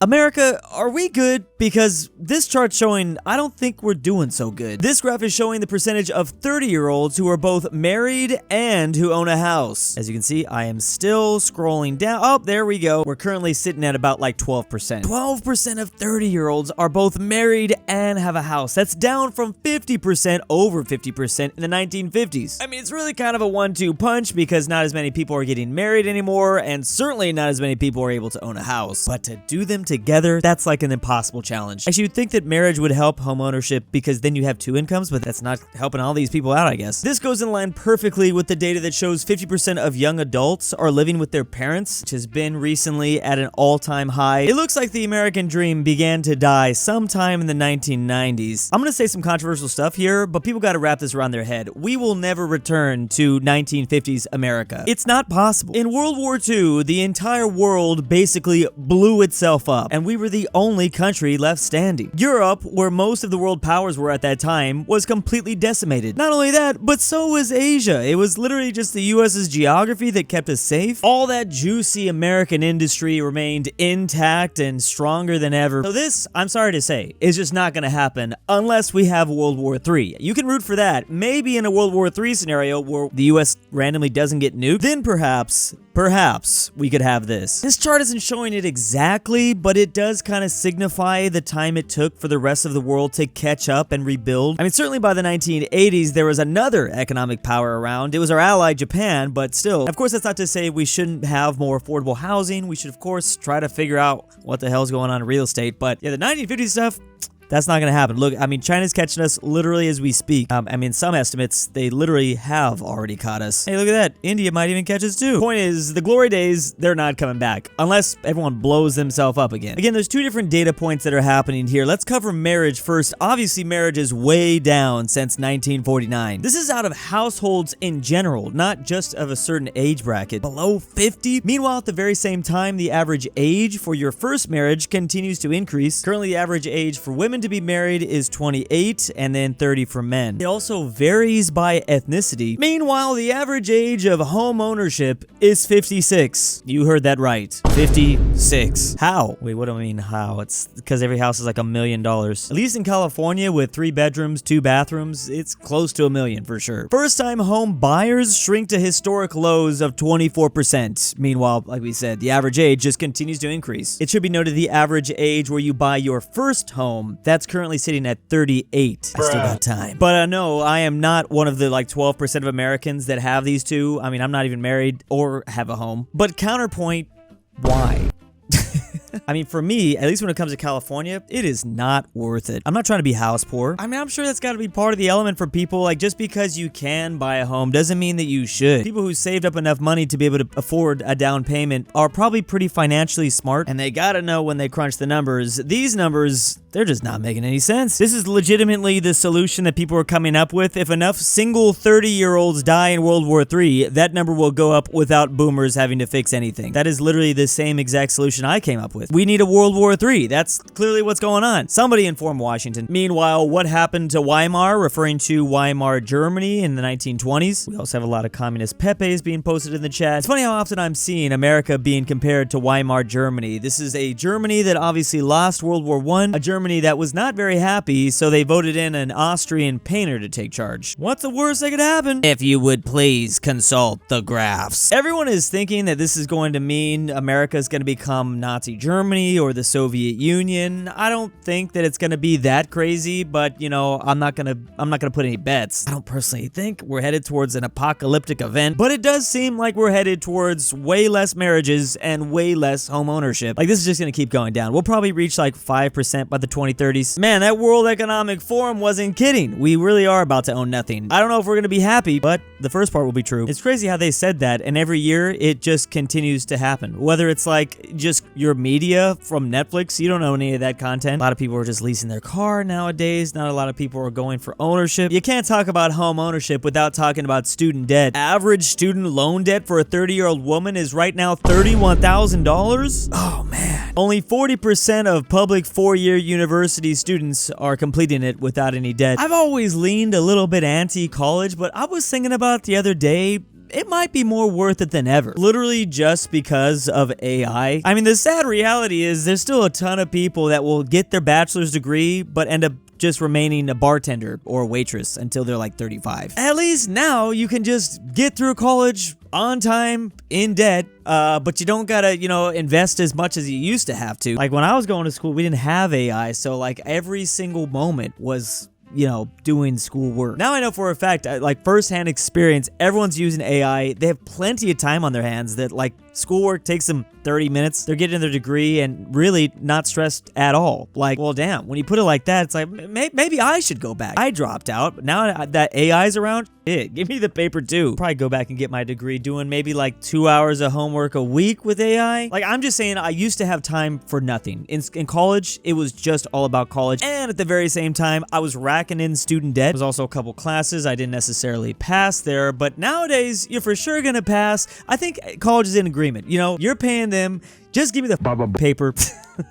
America, are we good? Because this chart's showing I don't think we're doing so good. This graph is showing the percentage of 30-year-olds who are both married and who own a house. As you can see, I am still scrolling down. Oh, there we go. We're currently sitting at about like 12%. 12% of 30-year-olds are both married and have a house. That's down from 50%, over 50% in the 1950s. I mean, it's really kind of a 1-2 punch because not as many people are getting married anymore, and certainly not as many people are able to own a house. But to do them together, that's like an impossible challenge. Actually, you'd think that marriage would help homeownership because then you have two incomes, but that's not helping all these people out, I guess. This goes in line perfectly with the data that shows 50% of young adults are living with their parents, which has been recently at an all-time high. It looks like the American dream began to die sometime in the 1990s. I'm gonna say some controversial stuff here, but people gotta wrap this around their head. We will never return to 1950s America. It's not possible. In World War II, the entire world basically blew itself up, and we were the only country left standing. Europe, where most of the world powers were at that time, was completely decimated. Not only that, but so was Asia. It was literally just the US's geography that kept us safe. All that juicy American industry remained intact and stronger than ever. So this, I'm sorry to say, is just not gonna happen unless we have World War III. You can root for that. Maybe in a World War III scenario where the US randomly doesn't get nuked, then perhaps we could have this. This chart isn't showing it exactly, but it does kind of signify the time it took for the rest of the world to catch up and rebuild. I mean, certainly by the 1980s, there was another economic power around. It was our ally, Japan, but still. Of course, that's not to say we shouldn't have more affordable housing. We should, of course, try to figure out what the hell's going on in real estate. But yeah, the 1950s stuff, that's not gonna happen. Look, I mean, China's catching us literally as we speak. I mean, some estimates, they literally have already caught us. Hey, look at that. India might even catch us too. Point is, the glory days, they're not coming back unless everyone blows themselves up again. Again, there's two different data points that are happening here. Let's cover marriage first. Obviously, marriage is way down since 1949. This is out of households in general, not just of a certain age bracket. Below 50? Meanwhile, at the very same time, the average age for your first marriage continues to increase. Currently, the average age for women to be married is 28 and then 30 for men. It also varies by ethnicity. Meanwhile, the average age of home ownership is 56. You heard that right. 56. How? Wait, what do I mean how? It's because every house is like $1 million. At least in California with 3 bedrooms, 2 bathrooms, it's close to $1 million for sure. First-time home buyers shrink to historic lows of 24%. Meanwhile, like we said, the average age just continues to increase. It should be noted the average age where you buy your first home, that's currently sitting at 38. I still got time. But no, I am not one of the like 12% of Americans that have these two. I mean, I'm not even married or have a home. But counterpoint, why? I mean, for me, at least when it comes to California, it is not worth it. I'm not trying to be house poor. I mean, I'm sure that's got to be part of the element for people. Like, just because you can buy a home doesn't mean that you should. People who saved up enough money to be able to afford a down payment are probably pretty financially smart, and they gotta know when they crunch the numbers. These numbers, they're just not making any sense. This is legitimately the solution that people are coming up with. If enough single 30-year-olds die in World War III, that number will go up without boomers having to fix anything. That is literally the same exact solution I came up with. We need a World War III. That's clearly what's going on. Somebody inform Washington. Meanwhile, what happened to Weimar, referring to Weimar, Germany in the 1920s? We also have a lot of communist Pepes being posted in the chat. It's funny how often I'm seeing America being compared to Weimar, Germany. This is a Germany that obviously lost World War I, a Germany that was not very happy, so they voted in an Austrian painter to take charge. What's the worst that could happen? If you would please consult the graphs. Everyone is thinking that this is going to mean America is going to become Nazi Germany or the Soviet Union. I don't think that it's going to be that crazy, but you know, I'm not going to put any bets. I don't personally think we're headed towards an apocalyptic event, but it does seem like we're headed towards way less marriages and way less home ownership. Like, this is just going to keep going down. We'll probably reach like 5% by the 2030s. Man, that World Economic Forum wasn't kidding. We really are about to own nothing. I don't know if we're going to be happy, but the first part will be true. It's crazy how they said that, and every year it just continues to happen. Whether it's like just your media from Netflix, you don't own any of that content. A lot of people are just leasing their car nowadays. Not a lot of people are going for ownership. You can't talk about home ownership without talking about student debt. Average student loan debt for a 30-year-old woman is right now $31,000. Oh man. Only 40% of public 4-year university students are completing it without any debt. I've always leaned a little bit anti-college, but I was thinking about the other day, it might be more worth it than ever. Literally just because of AI. I mean, the sad reality is there's still a ton of people that will get their bachelor's degree but end up just remaining a bartender or a waitress until they're like 35. At least now you can just get through college on time, in debt, but you don't gotta, invest as much as you used to have to. Like when I was going to school, we didn't have AI, so like every single moment was doing schoolwork. Now I know for a fact, like firsthand experience, everyone's using AI. They have plenty of time on their hands that like schoolwork takes them 30 minutes. They're getting their degree and really not stressed at all. Like, well, damn, when you put it like that, it's like, maybe I should go back. I dropped out, but now that AI's around, give me the paper too. Probably go back and get my degree doing maybe like 2 hours of homework a week with AI. Like, I'm just saying, I used to have time for nothing. In college, it was just all about college. And at the very same time, I was racking in student debt. There was also a couple classes I didn't necessarily pass there, but nowadays, you're for sure gonna pass. I think college is in agreement. You're paying them. Just give me the paper.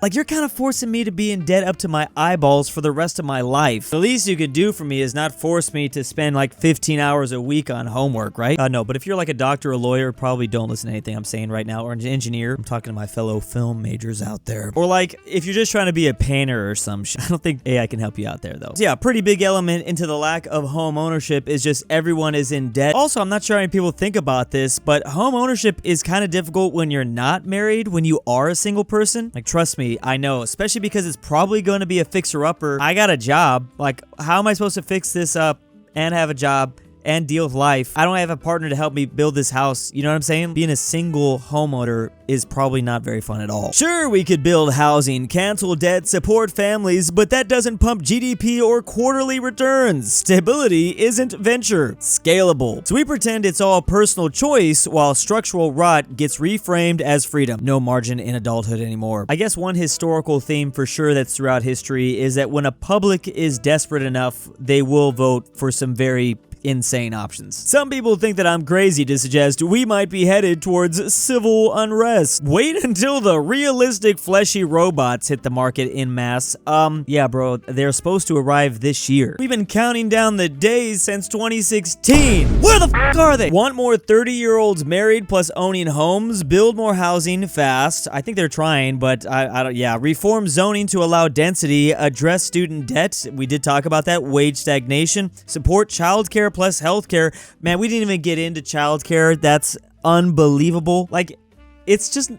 Like, you're kind of forcing me to be in debt up to my eyeballs for the rest of my life. The least you could do for me is not force me to spend like 15 hours a week on homework, right? No, but if you're like a doctor or a lawyer, probably don't listen to anything I'm saying right now, or an engineer. I'm talking to my fellow film majors out there. Or like, if you're just trying to be a painter or some shit. I don't think AI can help you out there though. So yeah, a pretty big element into the lack of home ownership is just everyone is in debt. Also, I'm not sure how many people think about this, but home ownership is kind of difficult when you're not married, when you are a single person. Like, trust me, I know, especially because it's probably going to be a fixer-upper. I got a job. Like, how am I supposed to fix this up and have a job and deal with life? I don't have a partner to help me build this house. You know what I'm saying? Being a single homeowner is probably not very fun at all. Sure, we could build housing, cancel debt, support families, but that doesn't pump GDP or quarterly returns. Stability isn't venture, scalable. So we pretend it's all personal choice while structural rot gets reframed as freedom. No margin in adulthood anymore. I guess one historical theme for sure that's throughout history is that when a public is desperate enough, they will vote for some very insane options. Some people think that I'm crazy to suggest we might be headed towards civil unrest. Wait until the realistic fleshy robots hit the market in mass. Yeah, bro, they're supposed to arrive this year. We've been counting down the days since 2016. Where the f are they? Want more 30-year-olds married plus owning homes? Build more housing fast. I think they're trying, but I don't, yeah. Reform zoning to allow density. Address student debt. We did talk about that. Wage stagnation. Support childcare plus healthcare. Man, we didn't even get into childcare. That's unbelievable. Like, it's just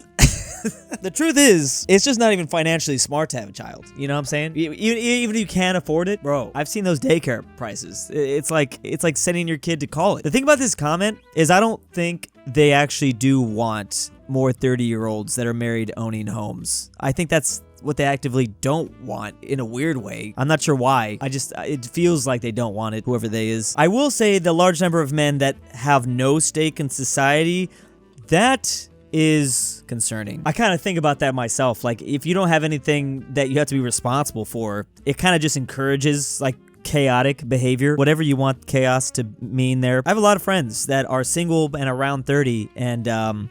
the truth is, it's just not even financially smart to have a child. You know what I'm saying? Even if you can't afford it, bro. I've seen those daycare prices. It's like sending your kid to college. The thing about this comment is I don't think they actually do want more 30-year-olds that are married owning homes. I think that's what they actively don't want in a weird way. I'm not sure why. It feels like they don't want it, whoever they is. I will say the large number of men that have no stake in society, that is concerning. I kind of think about that myself. Like, if you don't have anything that you have to be responsible for, it kind of just encourages like chaotic behavior, whatever you want chaos to mean there. I have a lot of friends that are single and around 30, and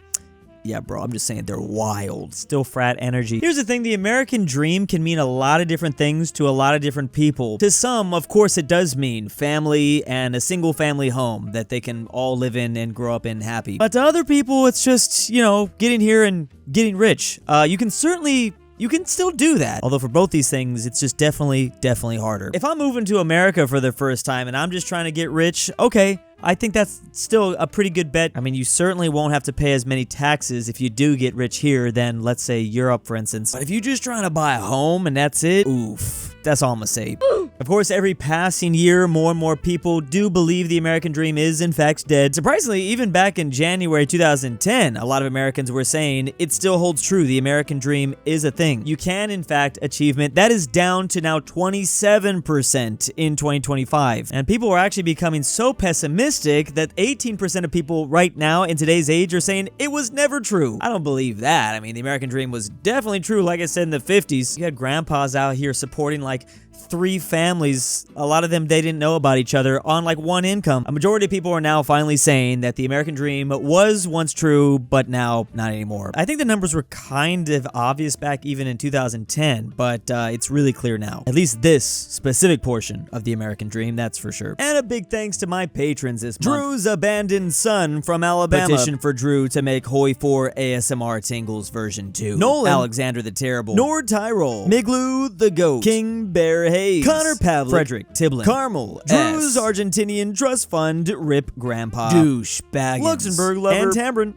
yeah, bro, I'm just saying they're wild. Still frat energy. Here's the thing, the American dream can mean a lot of different things to a lot of different people. To some, of course, it does mean family and a single family home that they can all live in and grow up in happy. But to other people, it's just, getting here and getting rich. You can still do that. Although for both these things, it's just definitely harder. If I'm moving to America for the first time and I'm just trying to get rich, okay, I think that's still a pretty good bet. I mean, you certainly won't have to pay as many taxes if you do get rich here than, let's say, Europe, for instance. But if you're just trying to buy a home and that's it, oof. That's all I'm gonna say. Of course, every passing year, more and more people do believe the American dream is, in fact, dead. Surprisingly, even back in January 2010, a lot of Americans were saying it still holds true. The American dream is a thing. You can, in fact, achievement. That is down to now 27% in 2025. And people are actually becoming so pessimistic that 18% of people right now in today's age are saying it was never true. I don't believe that. I mean, the American dream was definitely true, like I said, in the 50s. You had grandpas out here supporting like 3 family families, a lot of them, they didn't know about each other on like one income. A majority of people are now finally saying that the American dream was once true, but now not anymore. I think the numbers were kind of obvious back even in 2010, but it's really clear now. At least this specific portion of the American dream, that's for sure. And a big thanks to my patrons this month. Drew's abandoned son from Alabama. Petition for Drew to make Hoi 4 ASMR Tingles version 2. Nolan. Alexander the Terrible. Nord Tyrol. Miglu the Goat. King Bear Hayes. Connor Pavlik. Frederick Tiblin. Carmel. Drew's Argentinian Trust Fund. Rip Grandpa. Douchebag. Luxembourg Lover. And Tambrin.